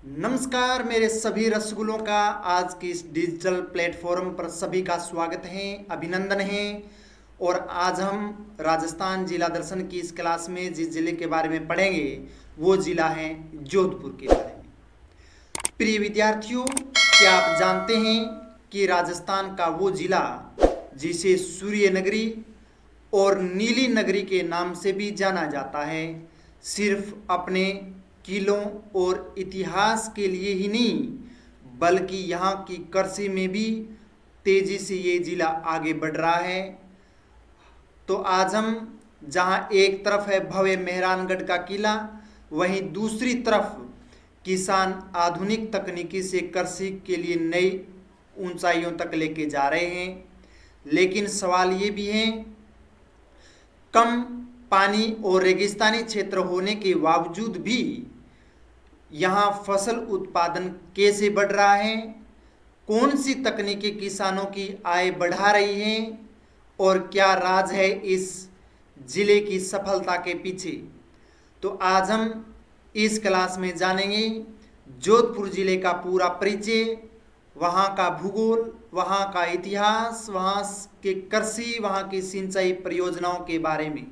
नमस्कार मेरे सभी रसगुल्लों का आज की इस डिजिटल प्लेटफॉर्म पर सभी का स्वागत है, अभिनंदन है। और आज हम राजस्थान जिला दर्शन की इस क्लास में जिस जिले के बारे में पढ़ेंगे वो जिला है जोधपुर के बारे में। प्रिय विद्यार्थियों, क्या आप जानते हैं कि राजस्थान का वो जिला जिसे सूर्य नगरी और नीली नगरी के नाम से भी जाना जाता है, सिर्फ अपने किलों और इतिहास के लिए ही नहीं बल्कि यहाँ की कृषि में भी तेजी से ये जिला आगे बढ़ रहा है। तो आज हम जहाँ एक तरफ है भव्य मेहरानगढ़ का किला, वहीं दूसरी तरफ किसान आधुनिक तकनीकी से कृषि के लिए नई ऊंचाइयों तक लेके जा रहे हैं। लेकिन सवाल ये भी है, कम पानी और रेगिस्तानी क्षेत्र होने के बावजूद भी यहाँ फसल उत्पादन कैसे बढ़ रहा है, कौन सी तकनीकें किसानों की आय बढ़ा रही हैं और क्या राज है इस जिले की सफलता के पीछे। तो आज हम इस क्लास में जानेंगे जोधपुर जिले का पूरा परिचय, वहाँ का भूगोल, वहाँ का इतिहास, वहाँ के कृषि, वहाँ की सिंचाई परियोजनाओं के बारे में।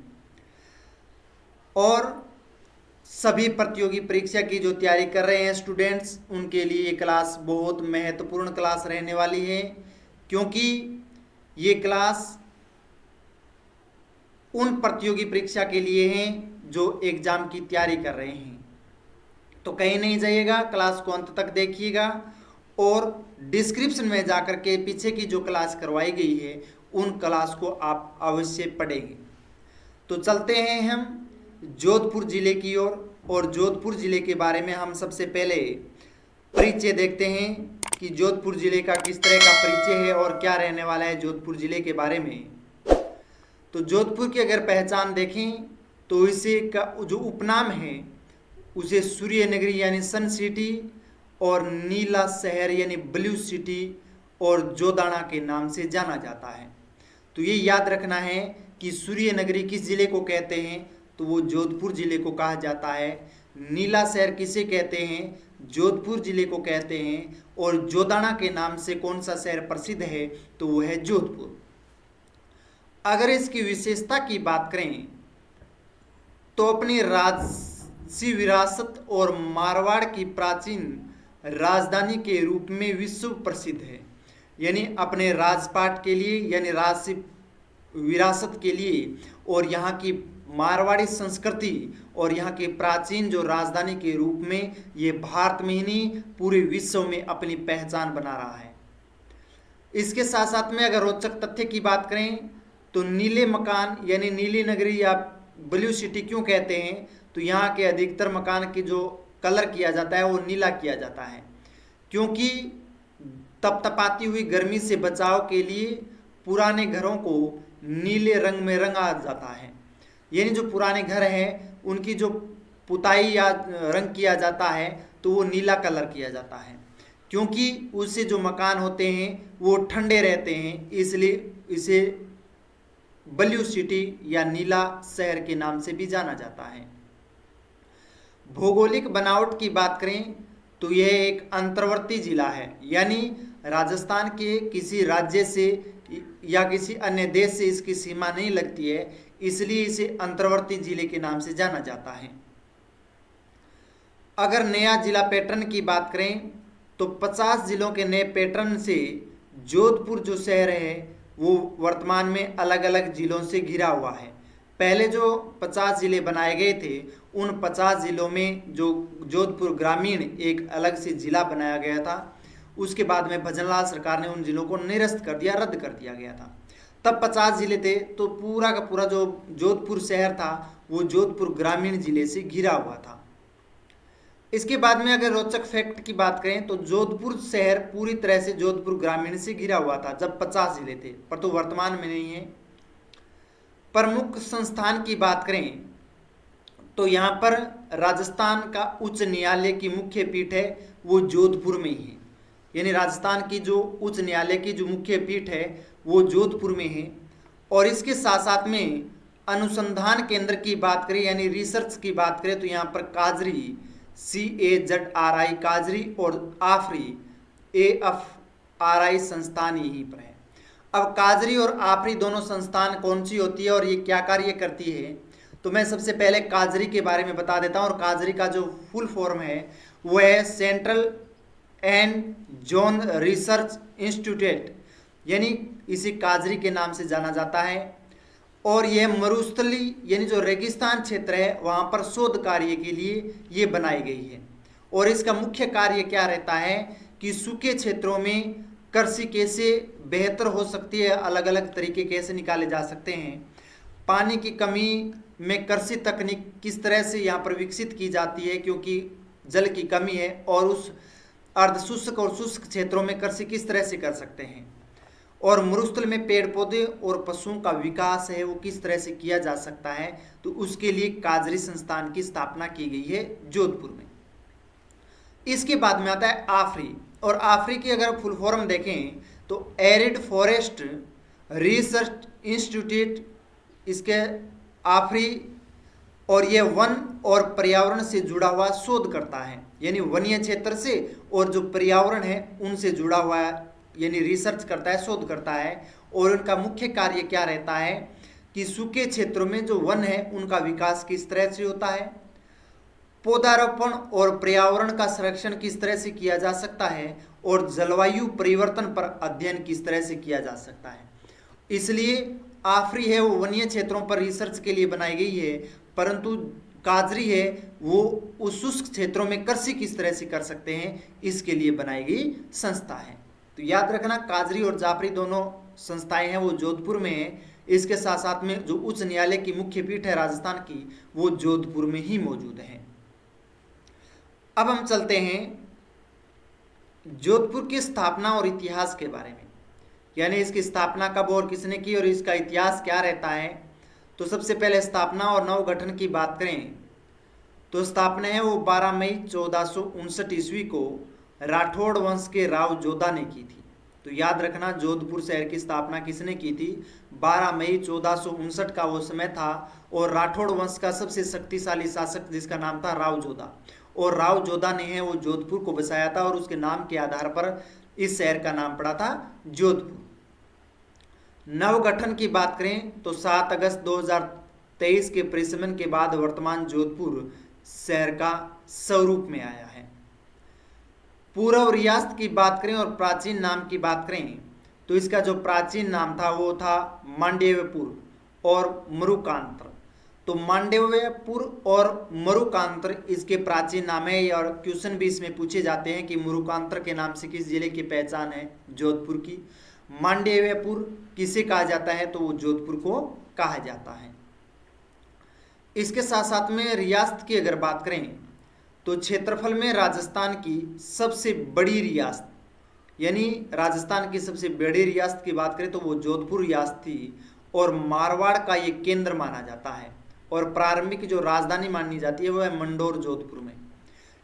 और सभी प्रतियोगी परीक्षा की जो तैयारी कर रहे हैं स्टूडेंट्स, उनके लिए ये क्लास बहुत महत्वपूर्ण क्लास रहने वाली है, क्योंकि ये क्लास उन प्रतियोगी परीक्षा के लिए है जो एग्जाम की तैयारी कर रहे हैं। तो कहीं नहीं जाइएगा, क्लास को अंत तक देखिएगा और डिस्क्रिप्शन में जाकर के पीछे की जो क्लास करवाई गई है उन क्लास को आप अवश्य पढ़ेंगे। तो चलते हैं हम जोधपुर जिले की ओर और जोधपुर जिले के बारे में हम सबसे पहले परिचय देखते हैं कि जोधपुर जिले का किस तरह का परिचय है और क्या रहने वाला है जोधपुर जिले के बारे में। तो जोधपुर की अगर पहचान देखें तो इसे का जो उपनाम है उसे सूर्य नगरी यानी सन सिटी और नीला शहर यानी ब्लू सिटी और जोदाना के नाम से जाना जाता है। तो ये याद रखना है कि सूर्य नगरी किस जिले को कहते हैं, तो वो जोधपुर जिले को कहा जाता है। नीला शहर किसे कहते हैं, जोधपुर जिले को कहते हैं। और जोदाना के नाम से कौन सा शहर प्रसिद्ध है, तो वो है जोधपुर। अगर इसकी विशेषता की बात करें तो अपनी राजसी विरासत और मारवाड़ की प्राचीन राजधानी के रूप में विश्व प्रसिद्ध है। यानी अपने राजपाट के लिए यानी राजसी विरासत के लिए और यहाँ की मारवाड़ी संस्कृति और यहाँ के प्राचीन जो राजधानी के रूप में ये भारत में ही नहीं पूरे विश्व में अपनी पहचान बना रहा है। इसके साथ साथ में अगर रोचक तथ्य की बात करें तो नीले मकान यानी नीली नगरी या ब्लू सिटी क्यों कहते हैं, तो यहाँ के अधिकतर मकान की जो कलर किया जाता है वो नीला किया जाता है, क्योंकि तपतपाती हुई गर्मी से बचाव के लिए पुराने घरों को नीले रंग में रंगा जाता है। यानी जो पुराने घर हैं उनकी जो पुताई या रंग किया जाता है तो वो नीला कलर किया जाता है, क्योंकि उससे जो मकान होते हैं वो ठंडे रहते हैं, इसलिए इसे ब्लू सिटी या नीला शहर के नाम से भी जाना जाता है। भौगोलिक बनावट की बात करें तो यह एक अंतर्वर्ती जिला है, यानी राजस्थान के किसी राज्य से या किसी अन्य देश से इसकी सीमा नहीं लगती है, इसलिए इसे अंतर्वर्ती जिले के नाम से जाना जाता है। अगर नया जिला पैटर्न की बात करें तो 50 जिलों के नए पैटर्न से जोधपुर जो शहर है वो वर्तमान में अलग अलग जिलों से घिरा हुआ है। पहले जो 50 जिले बनाए गए थे उन 50 जिलों में जो जोधपुर ग्रामीण एक अलग से जिला बनाया गया था, उसके बाद में भजनलाल सरकार ने उन जिलों को निरस्त कर दिया, रद्द कर दिया गया था। तब 50 जिले थे, तो पूरा का पूरा जो जोधपुर शहर था वो जोधपुर ग्रामीण जिले से घिरा हुआ था। इसके बाद में अगर रोचक फैक्ट की बात करें तो जोधपुर शहर पूरी तरह से जोधपुर ग्रामीण से घिरा हुआ था जब 50 जिले थे, पर तो वर्तमान में नहीं है। प्रमुख संस्थान की बात करें तो यहाँ पर राजस्थान का उच्च न्यायालय की मुख्य पीठ है वो जोधपुर में ही है। यानी राजस्थान की जो उच्च न्यायालय की जो मुख्य पीठ है वो जोधपुर में है। और इसके साथ साथ में अनुसंधान केंद्र की बात करें यानी रिसर्च की बात करें तो यहाँ पर काजरी CAZRI काजरी और आफरी AFRI संस्थान यहीं पर है। अब काजरी और आफरी दोनों संस्थान कौन सी होती है और ये क्या कार्य करती है, तो मैं सबसे पहले काजरी के बारे में बता देता हूँ। और काजरी का जो फुल फॉर्म है वो है central and zone research institute, यानी इसे काजरी के नाम से जाना जाता है। और यह मरुस्थली यानी जो रेगिस्तान क्षेत्र है वहाँ पर शोध कार्य के लिए ये बनाई गई है। और इसका मुख्य कार्य क्या रहता है कि सूखे क्षेत्रों में कृषि कैसे बेहतर हो सकती है, अलग अलग तरीके कैसे निकाले जा सकते हैं, पानी की कमी में कृषि तकनीक किस तरह से यहाँ पर विकसित की जाती है क्योंकि जल की कमी है, और उस अर्धशुष्क और शुष्क क्षेत्रों में कृषि किस तरह से कर सकते हैं, और मरुस्थल में पेड़ पौधे और पशुओं का विकास है वो किस तरह से किया जा सकता है। तो उसके लिए काजरी संस्थान की स्थापना की गई है जोधपुर में। इसके बाद में आता है आफरी, और आफरी की अगर फुल फॉर्म देखें तो एरिड फॉरेस्ट रिसर्च इंस्टीट्यूट, इसके आफरी, और यह वन और पर्यावरण से जुड़ा हुआ शोध करता है, यानी वन्य क्षेत्र से और जो पर्यावरण है उनसे जुड़ा हुआ यानी रिसर्च करता है, शोध करता है। और उनका मुख्य कार्य क्या रहता है कि सूखे क्षेत्रों में जो वन है उनका विकास किस तरह से होता है, पौधारोपण और पर्यावरण का संरक्षण किस तरह से किया जा सकता है, और जलवायु परिवर्तन पर अध्ययन किस तरह से किया जा सकता है। इसलिए आफरी है वो वन्य क्षेत्रों पर रिसर्च के लिए बनाई गई है, परंतु काजरी है वो उस शुष्क क्षेत्रों में कृषि किस तरह से कर सकते हैं इसके लिए बनाई गई संस्था है। तो याद रखना काजरी और जाफरी दोनों संस्थाएं हैं वो जोधपुर में है। इसके साथ साथ में जो उच्च न्यायालय की मुख्य पीठ है राजस्थान की वो जोधपुर में ही मौजूद है। अब हम चलते हैं जोधपुर की स्थापना और इतिहास के बारे में, यानी इसकी स्थापना कब और किसने की और इसका इतिहास क्या रहता है। तो सबसे पहले स्थापना और नवगठन की बात करें तो स्थापना है वो 12 मई 1459 ईस्वी को राठौड़ वंश के राव जोधा ने की थी। तो याद रखना जोधपुर शहर की स्थापना किसने की थी, 12 मई 1459 का वो समय था। और राठौड़ वंश का सबसे शक्तिशाली शासक जिसका नाम था राव जोधा, और राव जोधा ने है वो जोधपुर को बसाया था और उसके नाम के आधार पर इस शहर का नाम पड़ा था जोधपुर। नवगठन की बात करें तो 7 अगस्त 2023 के परिसमन के बाद वर्तमान जोधपुर शहर का स्वरूप में आया है। पूर्व रियासत की बात करें और प्राचीन नाम की बात करें तो इसका जो प्राचीन नाम था वो था मांडव्यपुर और मरुकांत्र। तो मांडव्यपुर और मरुकांत्र इसके प्राचीन नाम है, और क्वेश्चन भी इसमें पूछे जाते हैं कि मरुकांत्र के नाम से किस जिले की पहचान है, जोधपुर की। मांडव्यपुर किसे कहा जाता है तो वो जोधपुर को कहा जाता है। इसके साथ साथ में रियासत की अगर बात करें तो क्षेत्रफल में राजस्थान की सबसे बड़ी रियासत, यानी राजस्थान की सबसे बड़ी रियासत की बात करें तो वो जोधपुर रियासत थी, और मारवाड़ का ये केंद्र माना जाता है। और प्रारंभिक जो राजधानी मानी जाती है वो है मंडोर जोधपुर में,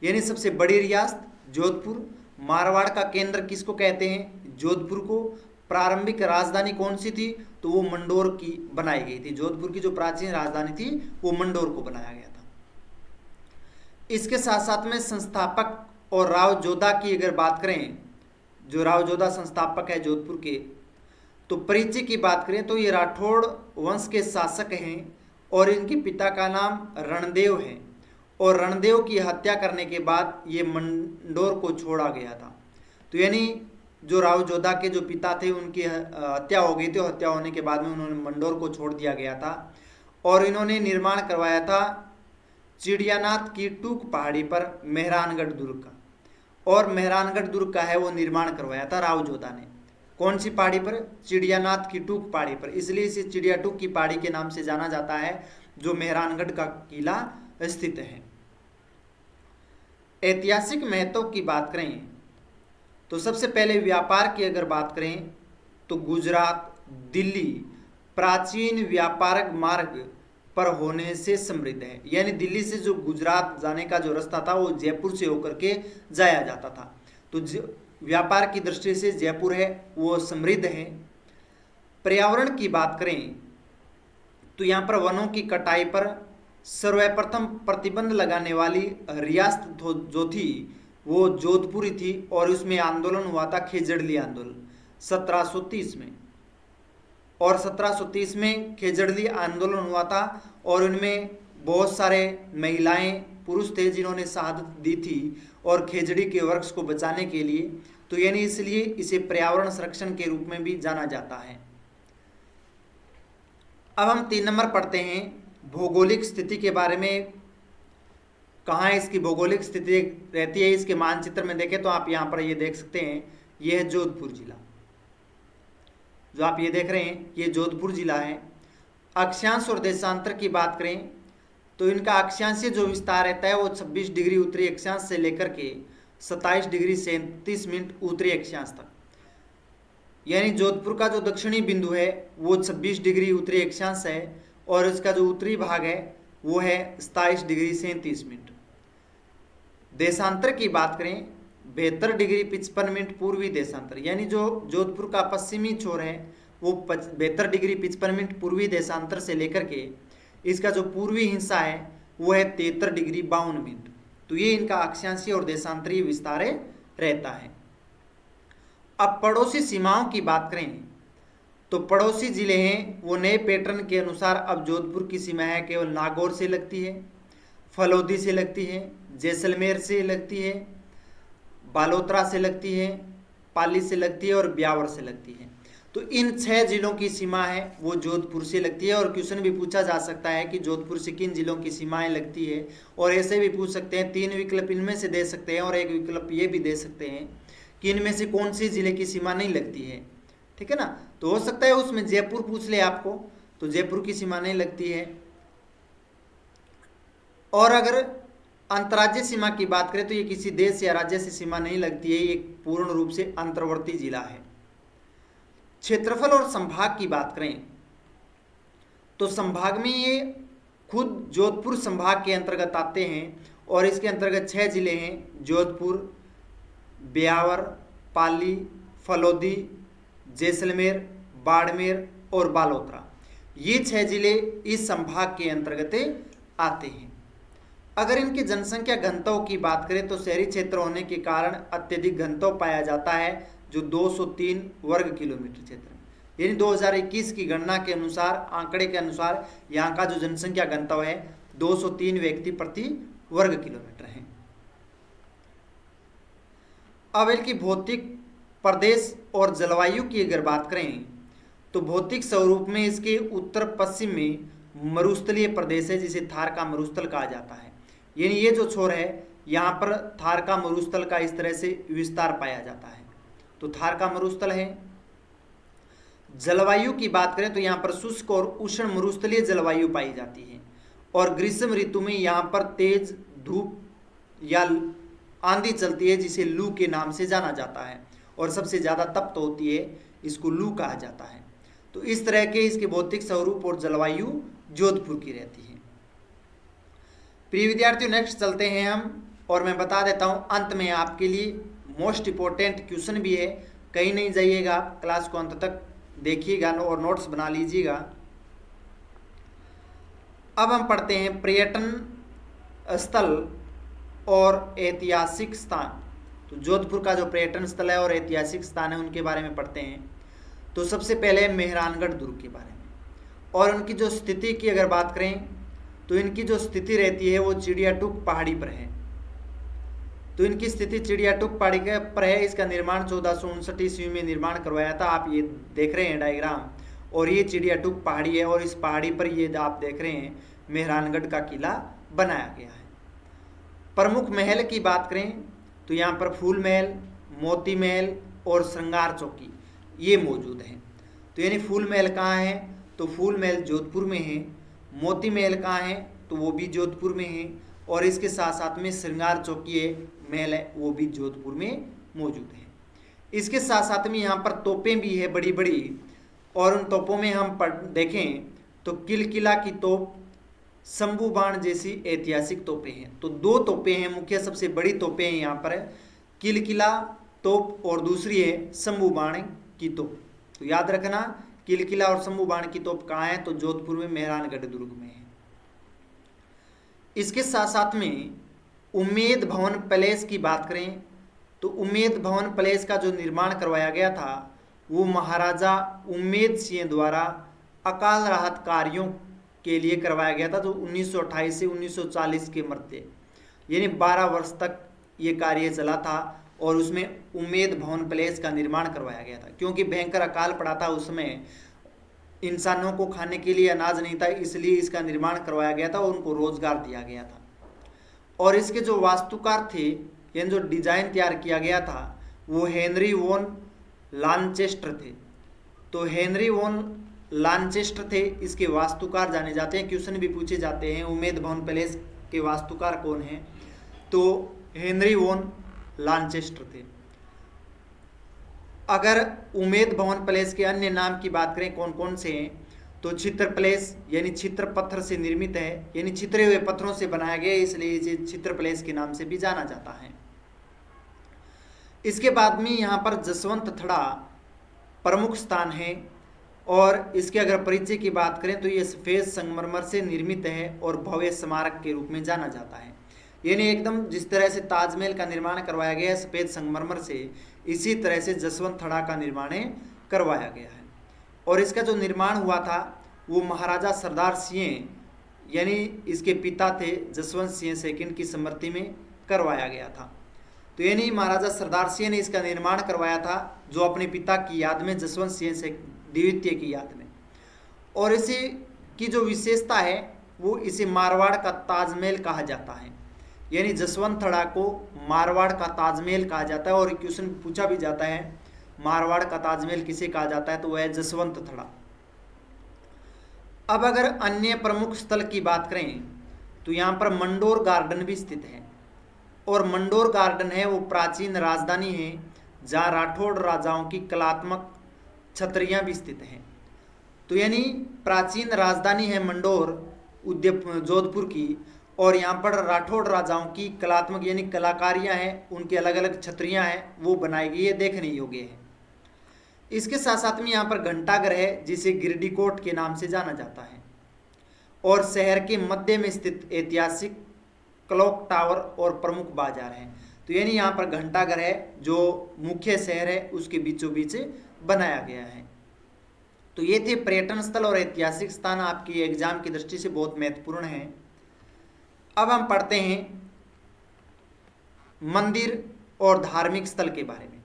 यानी सबसे बड़ी रियासत जोधपुर, मारवाड़ का केंद्र किसको कहते हैं, जोधपुर को। प्रारंभिक राजधानी कौन सी थी तो वो मंडोर की बनाई गई थी। जोधपुर की जो प्राचीन राजधानी थी वो मंडोर को बनाया गया था। इसके साथ साथ में संस्थापक और राव जोधा की अगर बात करें, जो राव जोधा संस्थापक है जोधपुर के, तो परिचय की बात करें तो ये राठौड़ वंश के शासक हैं और इनके पिता का नाम रणदेव है, और रणदेव की हत्या करने के बाद ये मंडोर को छोड़ा गया था। तो यानी जो राव जोधा के जो पिता थे उनकी हत्या हो गई थी, और हत्या होने के बाद में उन्होंने मंडोर को छोड़ दिया गया था, और इन्होंने निर्माण करवाया था चिड़ियानाथ की टूक पहाड़ी पर मेहरानगढ़ दुर्ग का, और मेहरानगढ़ दुर्ग का है वो निर्माण करवाया था राव जोधा ने। कौन सी पहाड़ी पर, चिड़ियानाथ की टूक पहाड़ी पर, इसलिए इसे चिड़िया टूक की पहाड़ी के नाम से जाना जाता है जो मेहरानगढ़ का किला स्थित है। ऐतिहासिक महत्व की बात करें तो सबसे पहले व्यापार की अगर बात करें तो गुजरात दिल्ली प्राचीन व्यापारिक मार्ग पर होने से समृद्ध है, यानी दिल्ली से जो गुजरात जाने का जो रास्ता था वो जयपुर से होकर के जाया जाता था। तो व्यापार की दृष्टि से जयपुर है वो समृद्ध है। पर्यावरण की बात करें तो यहाँ पर वनों की कटाई पर सर्वप्रथम प्रतिबंध लगाने वाली रियासत जो थी वो जोधपुर ही थी, और उसमें आंदोलन हुआ था खेजड़ली आंदोलन 1730 में। और 1730 में खेजड़ली आंदोलन हुआ था, और उनमें बहुत सारे महिलाएं पुरुष थे जिन्होंने शहादत दी थी और खेजड़ी के वृक्ष को बचाने के लिए। तो यानी इसलिए इसे पर्यावरण संरक्षण के रूप में भी जाना जाता है। अब हम 3 नंबर पढ़ते हैं भौगोलिक स्थिति के बारे में। कहाँ इसकी भौगोलिक स्थिति रहती है, इसके मानचित्र में देखें तो आप यहाँ पर ये देख सकते हैं, ये है जोधपुर जिला। जो आप ये देख रहे हैं ये जोधपुर जिला है। अक्षांश और देशांतर की बात करें तो इनका अक्षांशीय जो विस्तार रहता है वो 26 डिग्री उत्तरी अक्षांश से लेकर के 27 डिग्री 37 मिनट उत्तरी अक्षांश तक। यानी जोधपुर का जो दक्षिणी बिंदु है वो 26 डिग्री उत्तरी अक्षांश है, और इसका जो उत्तरी भाग है वो है 27 डिग्री 37 मिनट। देशांतर की बात करें 72 डिग्री 55 मिनट पूर्वी देशांतर, यानी जो जोधपुर का पश्चिमी छोर है वो 72 डिग्री 55 मिनट पूर्वी देशांतर से लेकर के इसका जो पूर्वी हिस्सा है वो है 73 डिग्री 52 मिनट। तो ये इनका अक्षांशीय और देशांतरीय विस्तार रहता है। अब पड़ोसी सीमाओं की बात करें तो पड़ोसी जिले हैं वो नए पैटर्न के अनुसार अब जोधपुर की सीमा है केवल नागौर से लगती है, फलौदी से लगती है, जैसलमेर से लगती है, बालोतरा से लगती है, पाली से लगती है और ब्यावर से लगती है। तो इन 6 जिलों की सीमा है वो जोधपुर से लगती है। और क्वेश्चन भी पूछा जा सकता है कि जोधपुर से किन जिलों की सीमाएं लगती है, और ऐसे भी पूछ सकते हैं, 3 विकल्प इनमें से दे सकते हैं और एक विकल्प ये भी दे सकते हैं कि इनमें से कौन सी जिले की सीमा नहीं लगती है। ठीक है ना, तो हो सकता है उसमें जयपुर पूछ ले आपको, तो जयपुर की सीमा नहीं लगती है। और अगर अंतर्राज्यीय सीमा की बात करें तो ये किसी देश या राज्य से सीमा नहीं लगती है, ये पूर्ण रूप से अंतर्वर्ती जिला है। क्षेत्रफल और संभाग की बात करें तो संभाग में ये खुद जोधपुर संभाग के अंतर्गत आते हैं, और इसके अंतर्गत 6 जिले हैं, जोधपुर, ब्यावर, पाली, फलौदी, जैसलमेर, बाड़मेर और बालोतरा। ये 6 जिले इस संभाग के अंतर्गत आते हैं। अगर इनकी जनसंख्या घनत्व की बात करें तो शहरी क्षेत्र होने के कारण अत्यधिक घनत्व पाया जाता है, जो 203 वर्ग किलोमीटर क्षेत्र में। यानी 2021 की गणना के अनुसार, आंकड़े के अनुसार यहाँ का जो जनसंख्या घनत्व है 203 व्यक्ति प्रति वर्ग किलोमीटर है। अब इनकी भौतिक प्रदेश और जलवायु की अगर बात करें तो भौतिक स्वरूप में इसके उत्तर पश्चिम में मरुस्थलीय प्रदेश है, जिसे थार का मरुस्थल कहा जाता है। यानी ये जो छोर है यहाँ पर थार का मरुस्थल का इस तरह से विस्तार पाया जाता है, तो थार का मरुस्थल है। जलवायु की बात करें तो यहाँ पर शुष्क और उष्ण मरुस्थलीय जलवायु पाई जाती है, और ग्रीष्म ऋतु में यहाँ पर तेज धूप या आंधी चलती है, जिसे लू के नाम से जाना जाता है, और सबसे ज़्यादा तप्त होती है, इसको लू कहा जाता है। तो इस तरह के इसके भौतिक स्वरूप और जलवायु जोधपुर की रहती है। प्रिय विद्यार्थियों, नेक्स्ट चलते हैं हम, और मैं बता देता हूँ अंत में आपके लिए मोस्ट इम्पोर्टेंट क्वेश्चन भी है, कहीं नहीं जाइएगा, क्लास को अंत तक देखिएगा और नोट्स बना लीजिएगा। अब हम पढ़ते हैं पर्यटन स्थल और ऐतिहासिक स्थान। तो जोधपुर का जो पर्यटन स्थल है और ऐतिहासिक स्थान है उनके बारे में पढ़ते हैं। तो सबसे पहले मेहरानगढ़ दुर्ग के बारे में, और उनकी जो स्थिति की अगर बात करें तो इनकी जो स्थिति रहती है वो चिड़ियाटूक पहाड़ी पर है। तो इनकी स्थिति चिड़ियाटूक पहाड़ी पर है। इसका निर्माण 1459 ईस्वी में निर्माण करवाया था। आप ये देख रहे हैं डायग्राम, और ये चिड़ियाटूक पहाड़ी है, और इस पहाड़ी पर ये आप देख रहे हैं मेहरानगढ़ का किला बनाया गया है। प्रमुख महल की बात करें तो यहाँ पर फूल महल, मोती महल और श्रृंगार चौकी ये मौजूद हैं। तो यानी फूल महल कहाँ है, तो फूल महल जोधपुर में है। मोती महल कहाँ है, तो वो भी जोधपुर में है, और इसके साथ साथ में श्रृंगार चौकी महल है, वो भी जोधपुर में मौजूद है। इसके साथ साथ में यहाँ पर तोपें भी है बड़ी बड़ी, और उन तोपों में हम देखें तो किलकिला की तोप, शंभू बाण जैसी ऐतिहासिक तोपें हैं। तो 2 तोपें हैं मुख्य, सबसे बड़ी तोपें हैं यहाँ पर किलकिला तोप और दूसरी है शंभू बाण की तोप। तो याद रखना किलकिला और शंभू बाण की तोप कहाँ है, तो जोधपुर में मेहरानगढ़ दुर्ग में है। इसके साथ साथ में उम्मेद भवन पैलेस की बात करें तो उम्मेद भवन पैलेस का जो निर्माण करवाया गया था वो महाराजा उम्मेद सिंह द्वारा अकाल राहत कार्यों के लिए करवाया गया था, जो 1928 से 1940 के मध्य यानी 12 वर्ष तक ये कार्य चला था और उसमें उम्मेद भवन पैलेस का निर्माण करवाया गया था। क्योंकि भयंकर अकाल पड़ा था उस समय, इंसानों को खाने के लिए अनाज नहीं था, इसलिए इसका निर्माण करवाया गया था और उनको रोजगार दिया गया था। और इसके जो वास्तुकार थे यानी जो डिजाइन तैयार किया गया था वो हेनरी वॉन लानचेस्टर थे। तो हेनरी वॉन लानचेस्टर थे इसके वास्तुकार जाने जाते हैं, क्वेश्चन भी पूछे जाते हैं उम्मेद भवन पैलेस के वास्तुकार कौन हैं, तो हेनरी वॉन लानचेस्टर थे। अगर उम्मेद भवन पैलेस के अन्य नाम की बात करें कौन कौन से हैं, तो छित्र पैलेस यानी छित्र पत्थर से निर्मित है, यानी छितरे हुए पत्थरों से बनाया गया इसलिए इसे छित्र पैलेस के नाम से भी जाना जाता है। इसके बाद में यहाँ पर जसवंत थड़ा प्रमुख स्थान है और इसके अगर परिचय की बात करें तो ये सफेद संगमरमर से निर्मित है और भव्य स्मारक के रूप में जाना जाता है। यानी एकदम जिस तरह से ताजमहल का निर्माण करवाया गया है सफेद संगमरमर से, इसी तरह से जसवंत थड़ा का निर्माण करवाया गया है। और इसका जो निर्माण हुआ था वो महाराजा सरदार सिंह यानी इसके पिता थे जसवंत सिंह सेकंड की स्मृति में करवाया गया था। तो यानी महाराजा सरदार सिंह ने इसका निर्माण करवाया था जो अपने पिता की याद में, जसवंत सिंह से द्वितीय की याद में। और इसी की जो विशेषता है वो इसे मारवाड़ का ताजमहल कहा जाता है, यानी जसवंत थड़ा को मारवाड़ का ताजमहल कहा जाता है। और क्वेश्चन पूछा भी जाता है मारवाड़ का ताजमहल किसे कहा जाता है, तो वह है जसवंत थड़ा। अब अगर अन्य प्रमुख स्थल की बात करें तो यहाँ पर मंडोर गार्डन भी स्थित है और मंडोर गार्डन है वो प्राचीन राजधानी है जहाँ राठौड़ राजाओं की कलात्मक छतरियाँ भी स्थित हैं। तो यानी प्राचीन राजधानी है मंडोर जोधपुर की और यहाँ पर राठौड़ राजाओं की कलात्मक यानी कलाकारियाँ हैं, उनके अलग अलग छतरियाँ हैं वो बनाई गई है, देखने योग्य है। इसके साथ साथ में यहाँ पर घंटाघर है जिसे गिरडीकोट के नाम से जाना जाता है और शहर के मध्य में स्थित ऐतिहासिक क्लॉक टावर और प्रमुख बाजार हैं। तो यानी यहाँ पर घंटाघर है जो मुख्य शहर है उसके बीचों बीच बनाया गया है। तो ये थे पर्यटन स्थल और ऐतिहासिक स्थान, आपकी एग्जाम की दृष्टि से बहुत महत्वपूर्ण है। अब हम पढ़ते हैं मंदिर और धार्मिक स्थल के बारे में,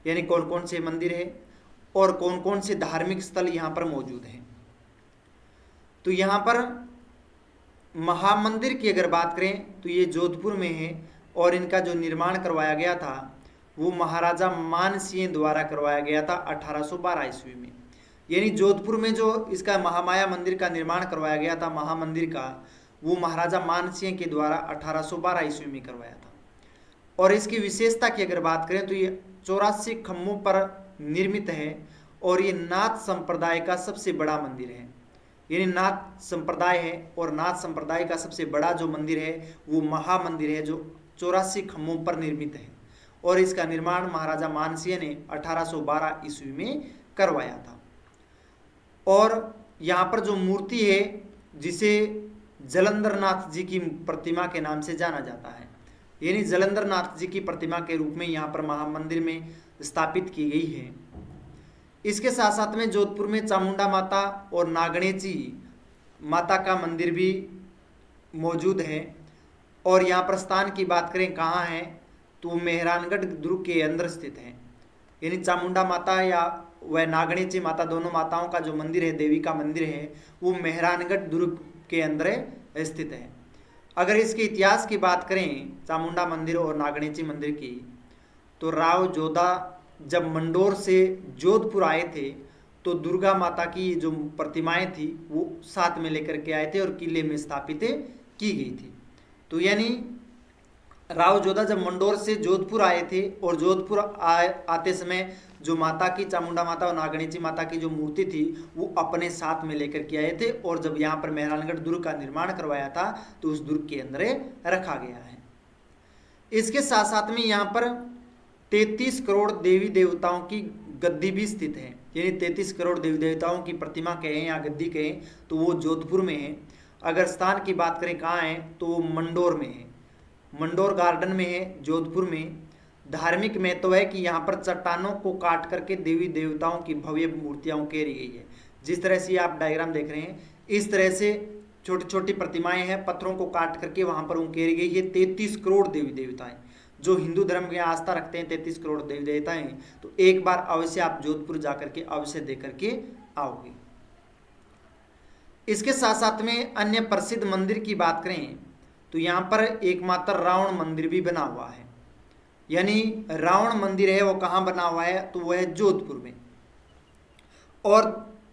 यानी कौन कौन से मंदिर है और कौन कौन से धार्मिक स्थल यहाँ पर मौजूद हैं। तो यहाँ पर महामंदिर की अगर बात करें तो ये जोधपुर में है और इनका जो निर्माण करवाया गया था वो महाराजा मान सिंह द्वारा करवाया गया था 1812 ईस्वी में। यानी जोधपुर में जो इसका महामाया मंदिर का निर्माण करवाया गया था महामंदिर का, वो महाराजा मान सिंह के द्वारा 1812 ईस्वी में करवाया था। और इसकी विशेषता की अगर बात करें तो ये 84 खम्भों पर निर्मित है और ये नाथ संप्रदाय का सबसे बड़ा मंदिर है, यानी नाथ संप्रदाय है और नाथ संप्रदाय का सबसे बड़ा जो मंदिर है वो महामंदिर है जो 84 खम्भों पर निर्मित है और इसका निर्माण महाराजा मानसिंह ने 1812 ईस्वी में करवाया था। और यहाँ पर जो मूर्ति है जिसे जलंधर नाथ जी की प्रतिमा के नाम से जाना जाता है, यानी जलंधर नाथ जी की प्रतिमा के रूप में यहाँ पर महामंदिर में स्थापित की गई है। इसके साथ साथ में जोधपुर में चामुंडा माता और नागणेची माता का मंदिर भी मौजूद है। और यहाँ पर स्थान की बात करें कहाँ है तो मेहरानगढ़ दुर्ग के अंदर स्थित है, यानी चामुंडा माता या वह नागणेची माता दोनों माताओं का जो मंदिर है, देवी का मंदिर है, वो मेहरानगढ़ दुर्ग के अंदर स्थित है। अगर इसके इतिहास की बात करें चामुंडा मंदिर और नागणेची मंदिर की, तो राव जोधा जब मंडोर से जोधपुर आए थे तो दुर्गा माता की जो प्रतिमाएं थी वो साथ में लेकर के आए थे और किले में स्थापित की गई थी। तो यानी राव जोधा जब मंडोर से जोधपुर आए थे और जोधपुर आते समय जो माता की चामुंडा माता और नागणेची माता की जो मूर्ति थी वो अपने साथ में लेकर के आए थे और जब यहाँ पर मेहरानगढ़ दुर्ग का निर्माण करवाया था तो उस दुर्ग के अंदर रखा गया है। इसके साथ साथ में यहाँ पर 33 करोड़ देवी देवताओं की गद्दी भी स्थित है, यानी 33 करोड़ देवी देवताओं की प्रतिमा कहें या गद्दी कहें तो वो जोधपुर में है। अगर स्थान की बात करें कहाँ है तो वो मंडोर में है, मंडोर गार्डन में है जोधपुर में। धार्मिक महत्व है कि यहाँ पर चट्टानों को काट करके देवी देवताओं की भव्य मूर्तियाँ उकेरी गई है। जिस तरह से आप डायग्राम देख रहे हैं इस तरह से छोटी छोटी प्रतिमाएं हैं, पत्थरों को काट करके वहाँ पर उकेरी गई है। 33 करोड़ देवी देवताएं, जो हिंदू धर्म में आस्था रखते हैं 33 करोड़ देवी देवताएं, तो एक बार अवश्य आप जोधपुर जा करके अवश्य देख करके आओगे। इसके साथ साथ में अन्य प्रसिद्ध मंदिर की बात करें तो यहाँ पर एकमात्र रावण मंदिर भी बना हुआ है, यानी रावण मंदिर है वो कहाँ बना हुआ है तो वह है जोधपुर में। और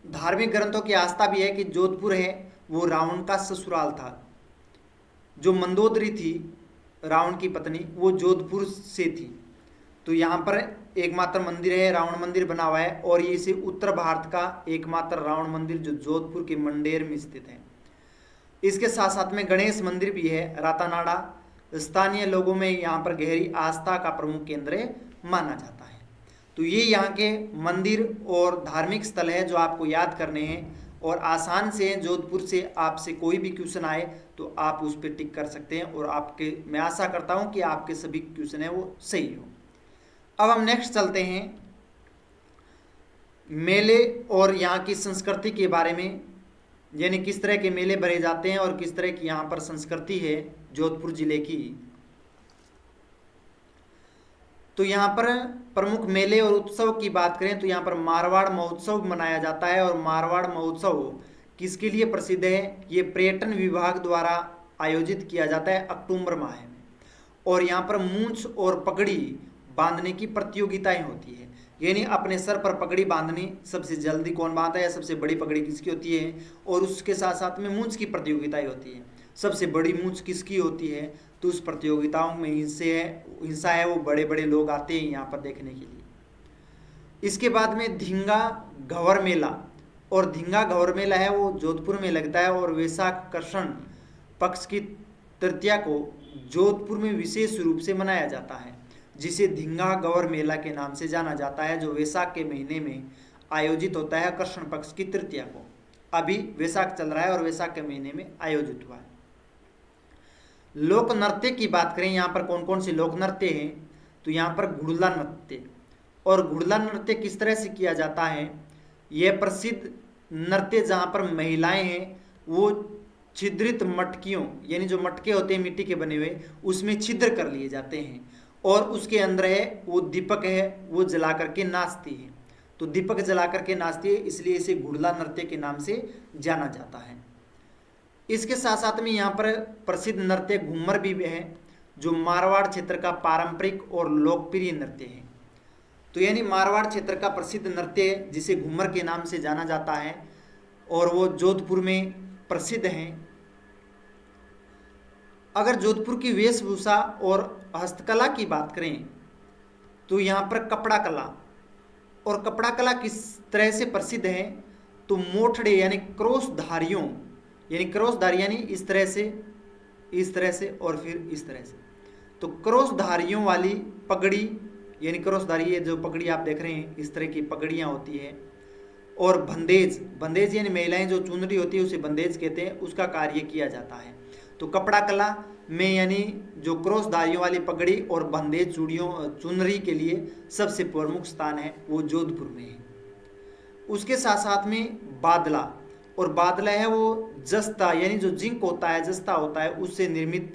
धार्मिक ग्रंथों की आस्था भी है कि जोधपुर है वो रावण का ससुराल था। जो मंदोदरी थी रावण की पत्नी वो जोधपुर से थी। तो यहाँ पर एकमात्र मंदिर है, रावण मंदिर बना हुआ है, और ये इसे उत्तर भारत का एकमात्र रावण मंदिर जो जोधपुर के मंडेर में स्थित है। इसके साथ साथ में गणेश मंदिर भी है रातानाडा। स्थानीय लोगों में यहाँ पर गहरी आस्था का प्रमुख केंद्र माना जाता है। तो ये यहाँ के मंदिर और धार्मिक स्थल है जो आपको याद करने हैं और आसान से हैं। जोधपुर से आपसे कोई भी क्वेश्चन आए तो आप उस पर टिक कर सकते हैं और आपके मैं आशा करता हूँ कि आपके सभी क्वेश्चन है वो सही हो। अब हम नेक्स्ट चलते हैं मेले और यहाँ की संस्कृति के बारे में, यानी किस तरह के मेले भरे जाते हैं और किस तरह की यहाँ पर संस्कृति है जोधपुर जिले की। तो यहाँ पर प्रमुख मेले और उत्सव की बात करें तो यहाँ पर मारवाड़ महोत्सव मनाया जाता है। और मारवाड़ महोत्सव किसके लिए प्रसिद्ध है, ये पर्यटन विभाग द्वारा आयोजित किया जाता है अक्टूबर माह में। और यहाँ पर मूंछ और पगड़ी बांधने की प्रतियोगिताएं होती है, यानी अपने सर पर पगड़ी बांधनी, सबसे जल्दी कौन बांधता है या सबसे बड़ी पगड़ी किसकी होती है। और उसके साथ साथ में मूंछ की प्रतियोगिताएं होती है, सबसे बड़ी मूंछ किसकी होती है। तो उस प्रतियोगिताओं में हिस्सा है वो बड़े बड़े लोग आते हैं यहाँ पर देखने के लिए। इसके बाद में धींगा घवर मेला, और धींगा घवर मेला है वो जोधपुर में लगता है। और वैशाख कृष्ण पक्ष की तृतीया को जोधपुर में विशेष रूप से मनाया जाता है, जिसे धींगा गौर मेला के नाम से जाना जाता है, जो वैशाख के महीने में आयोजित होता है कृष्ण पक्ष की तृतीया को। अभी वैशाख चल रहा है और वैशाख के महीने में आयोजित हुआ है। लोक नृत्य की बात करें यहाँ पर कौन कौन से लोक नृत्य हैं तो यहाँ पर घुड़ला नृत्य। और घुड़ला नृत्य किस तरह से किया जाता है, यह प्रसिद्ध नृत्य जहाँ पर महिलाएं हैं वो छिद्रित मटकियों, यानी जो मटके होते हैं मिट्टी के बने हुए, उसमें छिद्र कर लिए जाते हैं और उसके अंदर है वो दीपक है वो जला करके नाचती है। तो दीपक जला करके नाचती है, इसलिए इसे घुड़ला नृत्य के नाम से जाना जाता है। इसके साथ साथ में यहाँ पर प्रसिद्ध नृत्य घूमर भी है, जो मारवाड़ क्षेत्र का पारंपरिक और लोकप्रिय नृत्य है। तो यानी मारवाड़ क्षेत्र का प्रसिद्ध नृत्य जिसे घूमर के नाम से जाना जाता है और वो जोधपुर में प्रसिद्ध हैं। अगर जोधपुर की वेशभूषा और हस्तकला की बात करें तो यहाँ पर कपड़ा कला, और कपड़ा कला किस तरह से प्रसिद्ध है तो मोठड़े यानी क्रॉसधारियों, यानी क्रॉसधारी यानी इस तरह से और फिर इस तरह से। तो क्रॉसधारियों वाली पगड़ी, यानी क्रॉसधारी ये जो पगड़ी आप देख रहे हैं इस तरह की पगड़ियाँ होती है। और बंदेज यानी महिलाएं जो चुनरी होती है उसे बंदेज कहते हैं, उसका कार्य किया जाता है। तो कपड़ा कला में यानी जो क्रॉसधारियों वाली पगड़ी और बंदेज चुनरी के लिए सबसे प्रमुख स्थान है वो जोधपुर में है। उसके साथ साथ में बादला, और बादला है वो जस्ता यानी जो जिंक होता है जस्ता होता है उससे निर्मित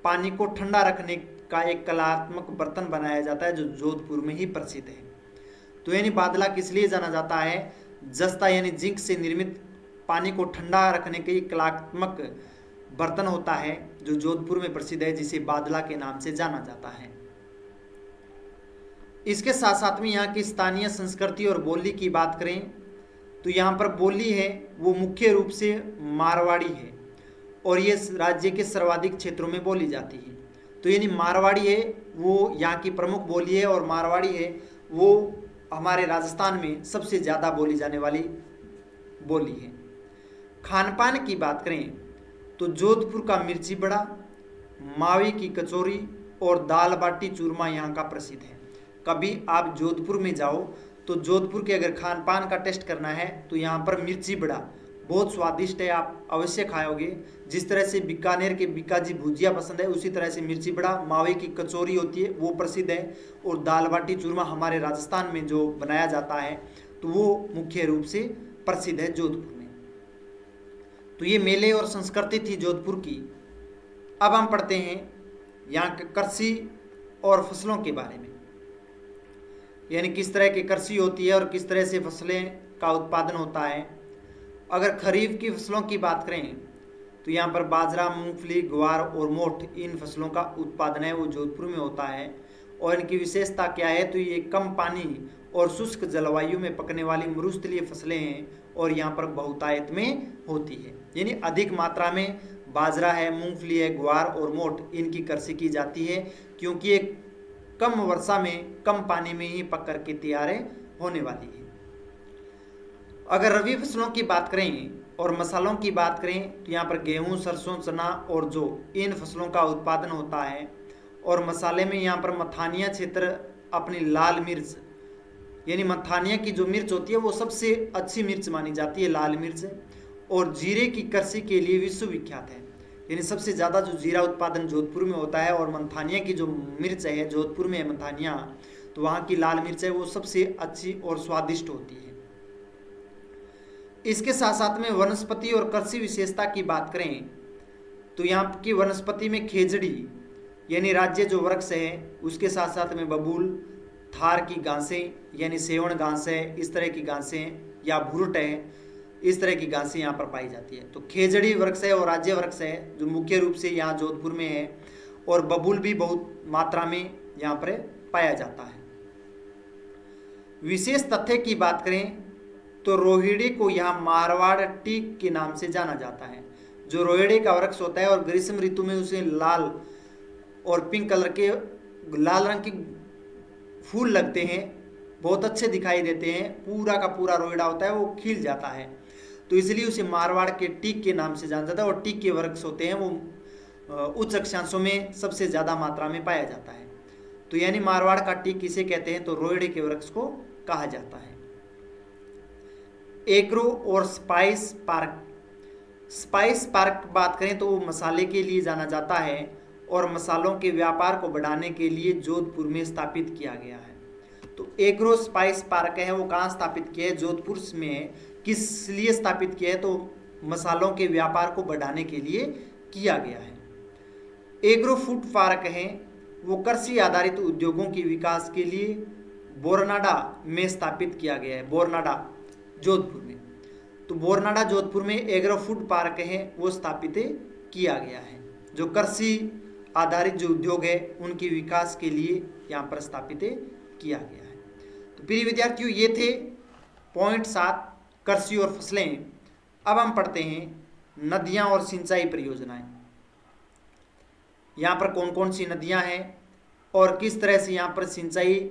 पानी को ठंडा रखने का एक कलात्मक बर्तन बनाया जाता है जो जोधपुर में ही प्रसिद्ध है। तो यानी बादला किस लिए जाना जाता है, जस्ता यानी जिंक से निर्मित पानी को ठंडा रखने के कलात्मक बर्तन होता है जो जोधपुर में प्रसिद्ध है, जिसे बादला के नाम से जाना जाता है। इसके साथ साथ में यहाँ की स्थानीय संस्कृति और बोली की बात करें तो यहाँ पर बोली है वो मुख्य रूप से मारवाड़ी है और ये राज्य के सर्वाधिक क्षेत्रों में बोली जाती है। तो यानी मारवाड़ी है वो यहाँ की प्रमुख बोली है और मारवाड़ी है वो हमारे राजस्थान में सबसे ज़्यादा बोली जाने वाली बोली है। खान पान की बात करें तो जोधपुर का मिर्ची बड़ा, मावे की कचौरी और दाल बाटी चूरमा यहाँ का प्रसिद्ध है। कभी आप जोधपुर में जाओ तो जोधपुर के अगर खान पान का टेस्ट करना है तो यहाँ पर मिर्ची बड़ा बहुत स्वादिष्ट है, आप अवश्य खाओगे। जिस तरह से बीकानेर के बीकाजी भुजिया पसंद है, उसी तरह से मिर्ची बड़ा, मावे की कचौरी होती है वो प्रसिद्ध है, और दाल बाटी चूरमा हमारे राजस्थान में जो बनाया जाता है तो वो मुख्य रूप से प्रसिद्ध है जोधपुर में। तो ये मेले और संस्कृति थी जोधपुर की। अब हम पढ़ते हैं यहाँ के कृषि और फसलों के बारे में, यानी किस तरह की कृषि होती है और किस तरह से फसलें का उत्पादन होता है। अगर खरीफ की फसलों की बात करें तो यहाँ पर बाजरा, मूंगफली, ग्वार और मोठ, इन फसलों का उत्पादन है वो जोधपुर में होता है। और इनकी विशेषता क्या है, तो ये कम पानी और शुष्क जलवायु में पकने वाली मरुस्थलीय फसलें हैं और यहाँ पर बहुतायत में होती है, यानी अधिक मात्रा में बाजरा है, मूंगफली है, ग्वार और मोठ, इनकी कृषि की जाती है, क्योंकि ये कम वर्षा में कम पानी में ही पक करके तैयार होने वाली है। अगर रबी फसलों की बात करें और मसालों की बात करें तो यहाँ पर गेहूं, सरसों, चना और जौ, इन फसलों का उत्पादन होता है। और मसाले में यहाँ पर मथानिया क्षेत्र अपनी लाल मिर्च, यानी मथानिया की जो मिर्च होती है वो सबसे अच्छी मिर्च मानी जाती है, लाल मिर्च, और जीरे की कृषि के लिए विश्वविख्यात है, यानी सबसे ज़्यादा जो जीरा उत्पादन जोधपुर में होता है। और मथानिया की जो मिर्च है, जोधपुर में है मथानिया, तो वहाँ की लाल मिर्च है वो सबसे अच्छी और स्वादिष्ट होती है। इसके साथ साथ में वनस्पति और कृषि विशेषता की बात करें तो यहाँ की वनस्पति में खेजड़ी, यानी राज्य जो वृक्ष है, उसके साथ साथ में बबूल, थार की घासें, यानी सेवण घास है, इस तरह की घासें, या भुरट है, इस तरह की घासें यहाँ पर पाई जाती है। तो खेजड़ी वृक्ष है और राज्य वृक्ष है जो मुख्य रूप से यहाँ जोधपुर में है, और बबूल भी बहुत मात्रा में यहाँ पर पाया जाता है। विशेष तथ्य की बात करें तो रोहिणी को यहाँ मारवाड़ टीक के नाम से जाना जाता है। जो रोहिणी का वृक्ष होता है और ग्रीष्म ऋतु में उसे लाल और पिंक कलर के, लाल रंग के फूल लगते हैं, बहुत अच्छे दिखाई देते हैं, पूरा का पूरा रोहिड़ा होता है वो खिल जाता है, तो इसलिए उसे मारवाड़ के टीक के नाम से जाना जाता है। और टीक के वृक्ष होते हैं वो उच्च अक्षांशों में सबसे ज़्यादा मात्रा में पाया जाता है। तो यानी मारवाड़ का टीक किसे कहते हैं, तो रोहिड़े के वृक्ष को कहा जाता है। एग्रो और स्पाइस पार्क, स्पाइस पार्क बात करें तो वो मसाले के लिए जाना जाता है और मसालों के व्यापार को बढ़ाने के लिए जोधपुर में स्थापित किया गया है। तो एग्रो स्पाइस पार्क है वो कहाँ स्थापित किया है, जोधपुर में। किस लिए स्थापित किया है, तो मसालों के व्यापार को बढ़ाने के लिए किया गया है। एग्रो फूड पार्क है वो कृषि आधारित उद्योगों के विकास के लिए बोरनाडा में स्थापित किया गया है, बोरनाडा जोधपुर में। तो बोरनाडा जोधपुर में एग्रो फूड पार्क है वो स्थापित किया गया है, जो कृषि आधारित जो उद्योग है उनके विकास के लिए यहाँ पर स्थापित किया गया है। तो प्रिय विद्यार्थियों, ये थे पॉइंट 7 कृषि और फसलें। अब हम पढ़ते हैं नदियाँ और सिंचाई परियोजनाएं। यहाँ पर कौन कौन सी नदियाँ हैं और किस तरह से यहाँ पर सिंचाई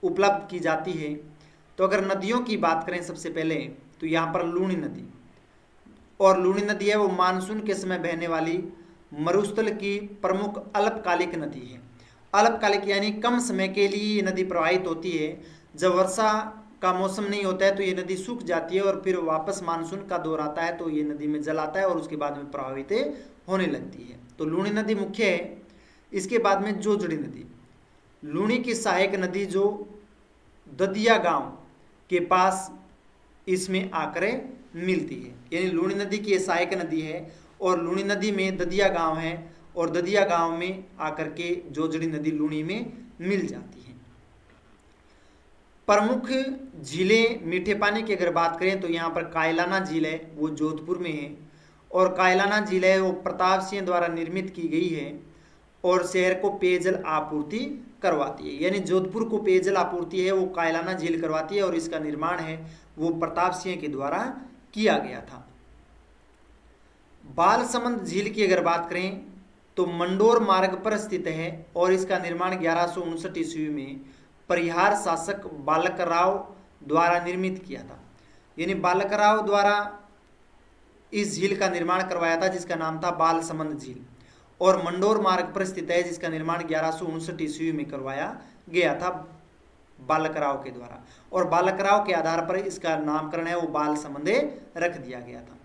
उपलब्ध की जाती है। तो अगर नदियों की बात करें सबसे पहले तो यहाँ पर लूनी नदी, और लूनी नदी है वो मानसून के समय बहने वाली मरुस्थल की प्रमुख अल्पकालिक नदी है। अल्पकालिक यानी कम समय के लिए ये नदी प्रवाहित होती है। जब वर्षा का मौसम नहीं होता है तो ये नदी सूख जाती है और फिर वापस मानसून का दौर आता है तो ये नदी में जल आता है और उसके बाद में प्रभावित होने लगती है। तो लूनी नदी मुख्य है। इसके बाद में जोजड़ी नदी, लूनी की सहायक नदी जो ददिया गांव के पास इसमें आकर मिलती है, यानी लूनी नदी की सहायक नदी है और लूनी नदी में ददिया गांव है और ददिया गांव में आकर के जोजड़ी नदी लूनी में मिल जाती है। प्रमुख झीलें मीठे पानी की अगर बात करें तो यहाँ पर कायलाना झील है वो जोधपुर में है, और कायलाना झील है वो प्रताप सिंह द्वारा निर्मित की गई है और शहर को पेयजल आपूर्ति करवाती है, यानी जोधपुर को पेयजल आपूर्ति है वो कायलाना झील करवाती है और इसका निर्माण है वो प्रताप सिंह के द्वारा किया गया था। बालसमंद झील की अगर बात करें तो मंडोर मार्ग पर स्थित है और इसका निर्माण 1159 ईस्वी में परिहार शासक बालकराव द्वारा निर्मित किया था, यानी बालकराव द्वारा इस झील का निर्माण करवाया था जिसका नाम था बालसमंद झील, और मंडोर मार्ग पर स्थित है जिसका निर्माण 1159 ईस्वी में करवाया गया था बालकराव के द्वारा, और बालकराव के आधार पर इसका नामकरण है वो बाल समंदे रख दिया गया था।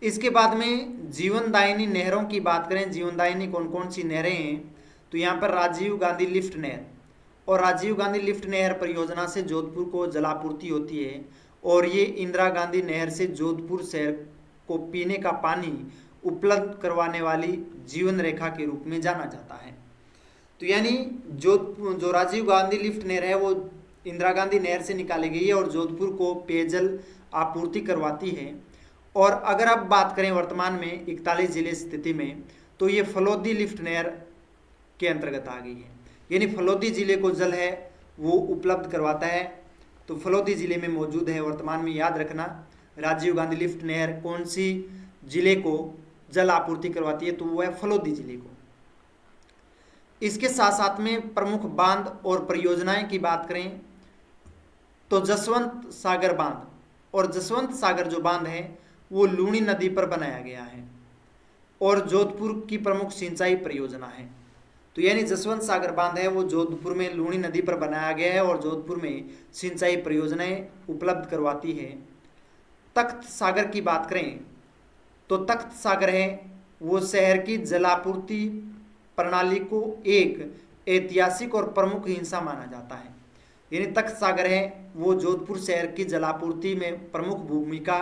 इसके बाद में जीवनदायिनी नहरों की बात करें, जीवनदायिनी कौन कौन सी नहरें हैं, तो यहाँ पर राजीव गांधी लिफ्ट नहर, और राजीव गांधी लिफ्ट नहर परियोजना से जोधपुर को जलापूर्ति होती है, और ये इंदिरा गांधी नहर से जोधपुर शहर को पीने का पानी उपलब्ध करवाने वाली जीवन रेखा के रूप में जाना जाता है। तो यानी जो राजीव गांधी लिफ्ट नहर है वो इंदिरा गांधी नहर से निकाली गई है और जोधपुर को पेयजल आपूर्ति करवाती है। और अगर आप बात करें वर्तमान में 41 जिले स्थिति में, तो ये फलोदी लिफ्ट नहर के अंतर्गत आ गई है, यानी फलोदी जिले को जल है वो उपलब्ध करवाता है। तो फलोदी जिले में मौजूद है वर्तमान में, याद रखना राजीव गांधी लिफ्ट नहर कौन सी जिले को जल आपूर्ति करवाती है, तो वो है फलोदी जिले को। इसके साथ साथ में प्रमुख बांध और परियोजनाएं की बात करें तो जसवंत सागर बांध, और जसवंत सागर जो बांध है वो लूणी नदी पर बनाया गया है और जोधपुर की प्रमुख सिंचाई परियोजना है। तो यानी जसवंत सागर बांध है वो जोधपुर में लूणी नदी पर बनाया गया है और जोधपुर में सिंचाई परियोजनाएं उपलब्ध करवाती है। तख्त सागर की बात करें तो तख्त सागर है वो शहर की जलापूर्ति प्रणाली को एक ऐतिहासिक और प्रमुख हिस्सा माना जाता है। यानी तख्त सागर है वो जोधपुर शहर की जलापूर्ति में प्रमुख भूमिका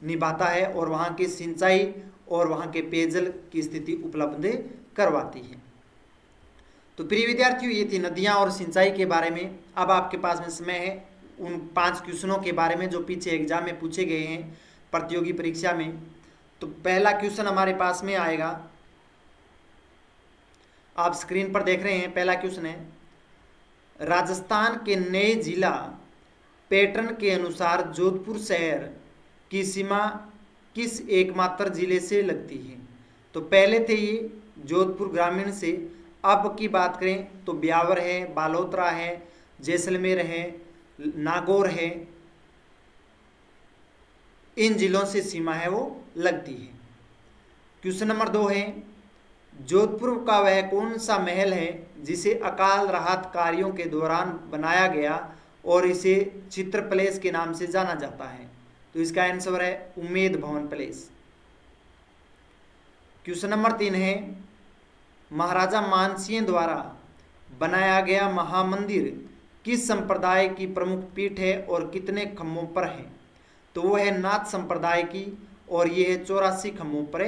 निभाता है और वहाँ की सिंचाई और वहाँ के पेयजल की स्थिति उपलब्ध करवाती है। तो प्रिय विद्यार्थियों, ये थी नदियाँ और सिंचाई के बारे में। अब आपके पास में समय है उन 5 क्वेश्चनों के बारे में जो पीछे एग्जाम में पूछे गए हैं प्रतियोगी परीक्षा में। तो पहला क्वेश्चन हमारे पास में आएगा, आप स्क्रीन पर देख रहे हैं। पहला क्वेश्चन है, राजस्थान के नए जिला पैटर्न के अनुसार जोधपुर शहर की सीमा किस एकमात्र जिले से लगती है? तो पहले थे ये जोधपुर ग्रामीण से, अब की बात करें तो ब्यावर है, बालोतरा है, जैसलमेर है, नागौर है, इन जिलों से सीमा है वो लगती है। क्वेश्चन नंबर 2 है, जोधपुर का वह कौन सा महल है जिसे अकाल राहत कार्यों के दौरान बनाया गया और इसे चित्र पैलेस के नाम से जाना जाता है? तो इसका आंसर है उम्मेद भवन पैलेस। क्वेश्चन नंबर 3 है, महाराजा मानसिंह द्वारा बनाया गया महामंदिर किस संप्रदाय की प्रमुख पीठ है और कितने खम्भों पर है? तो वो है नाथ संप्रदाय की और ये है 84 खम्भों पर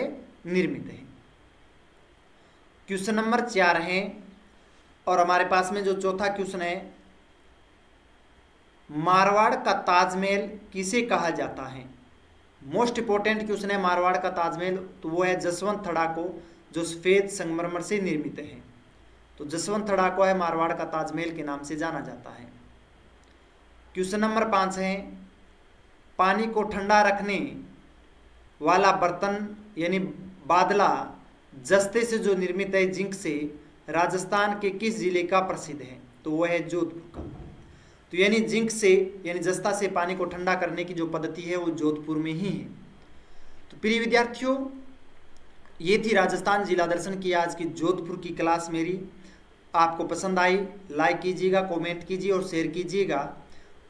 निर्मित है। क्वेश्चन नंबर 4 है और हमारे पास में जो चौथा क्वेश्चन है, मारवाड़ का ताजमहल किसे कहा जाता है? मोस्ट इंपॉर्टेंट क्वेश्चन है मारवाड़ का ताजमहल, तो वो है जसवंत थड़ा को, जो सफेद संगमरमर से निर्मित है। तो जसवंत थड़ा को है मारवाड़ का ताजमहल के नाम से जाना जाता है। क्वेश्चन नंबर 5 है, पानी को ठंडा रखने वाला बर्तन यानी बादला जस्ते से जो निर्मित है जिंक से, राजस्थान के किस जिले का प्रसिद्ध है? तो वह है जोधपुर का। तो यानी जिंक से यानी जस्ता से पानी को ठंडा करने की जो पद्धति है वो जोधपुर में ही है। तो प्रिय विद्यार्थियों, ये थी राजस्थान जिला दर्शन की आज की जोधपुर की क्लास मेरी। आपको पसंद आई, लाइक कीजिएगा, कमेंट कीजिए और शेयर कीजिएगा।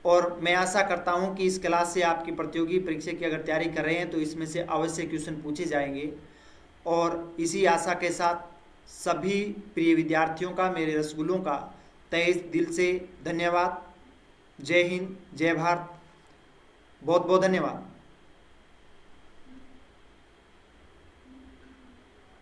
और मैं आशा करता हूँ कि इस क्लास से आपकी प्रतियोगी परीक्षा की अगर तैयारी कर रहे हैं तो इसमें से अवश्य क्वेश्चन पूछे जाएंगे। और इसी आशा के साथ सभी प्रिय विद्यार्थियों का, मेरे रसगुल्लों का तहे दिल से धन्यवाद। जय हिंद, जय भारत, बहुत बहुत धन्यवाद।